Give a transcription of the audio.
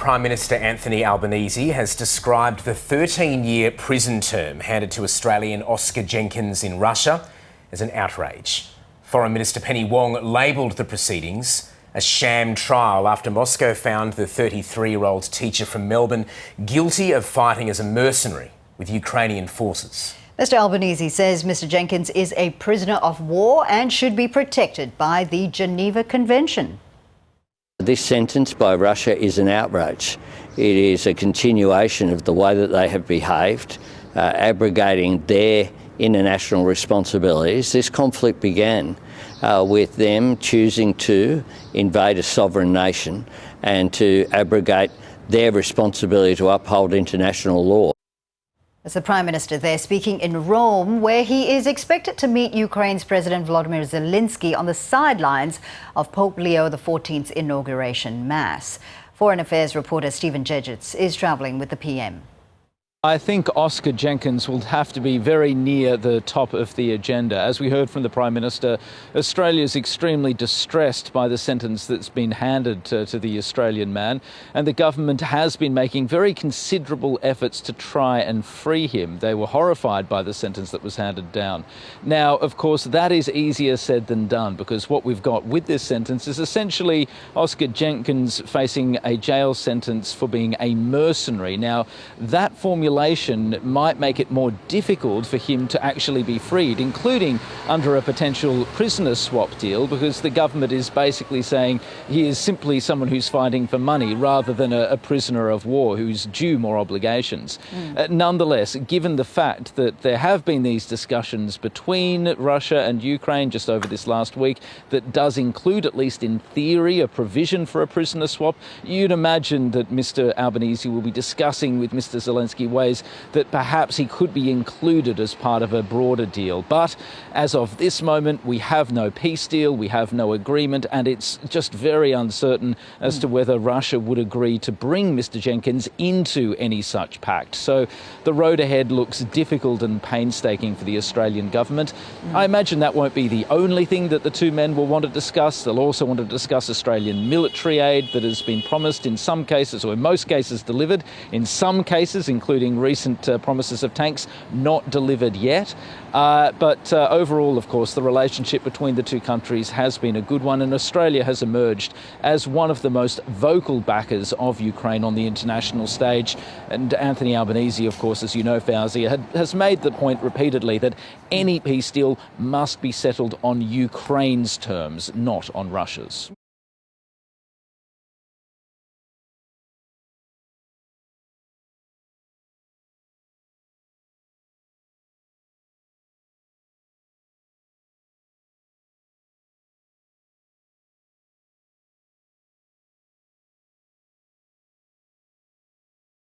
Prime Minister Anthony Albanese has described the 13-year prison term handed to Australian Oscar Jenkins in Russia as an outrage. Foreign Minister Penny Wong labelled the proceedings a sham trial after Moscow found the 33-year-old teacher from Melbourne guilty of fighting as a mercenary with Ukrainian forces. Mr Albanese says Mr Jenkins is a prisoner of war and should be protected by the Geneva Convention. This sentence by Russia is an outrage. It is a continuation of the way that they have behaved, abrogating their international responsibilities. This conflict began with them choosing to invade a sovereign nation and to abrogate their responsibility to uphold international law. As the Prime Minister there speaking in Rome, where he is expected to meet Ukraine's President Volodymyr Zelenskyy on the sidelines of Pope Leo XIV's inauguration mass. Foreign Affairs reporter Stephen Jenkins is travelling with the PM. I think Oscar Jenkins will have to be very near the top of the agenda. As we heard from the Prime Minister, Australia is extremely distressed by the sentence that's been handed to the Australian man, and the government has been making very considerable efforts to try and free him. They were horrified by the sentence that was handed down. Now, of course, that is easier said than done, because what we've got with this sentence is essentially Oscar Jenkins facing a jail sentence for being a mercenary. Now, that formulation might make it more difficult for him to actually be freed, including under a potential prisoner swap deal, because the government is basically saying he is simply someone who's fighting for money rather than a prisoner of war who's due more obligations. Nonetheless, given the fact that there have been these discussions between Russia and Ukraine just over this last week that does include, at least in theory, a provision for a prisoner swap, you'd imagine that Mr Albanese will be discussing with Mr Zelenskyy ways that perhaps he could be included as part of a broader deal. But as of this moment, we have no peace deal, we have no agreement, and it's just very uncertain as to whether Russia would agree to bring Mr Jenkins into any such pact. So the road ahead looks difficult and painstaking for the Australian government. I imagine that won't be the only thing that the two men will want to discuss. They'll also want to discuss Australian military aid that has been promised in some cases, or in most cases delivered, in some cases, including recent promises of tanks, not delivered yet. But overall, of course, the relationship between the two countries has been a good one, and Australia has emerged as one of the most vocal backers of Ukraine on the international stage. And Anthony Albanese, of course, as you know, Fauzi, has made the point repeatedly that any peace deal must be settled on Ukraine's terms, not on Russia's.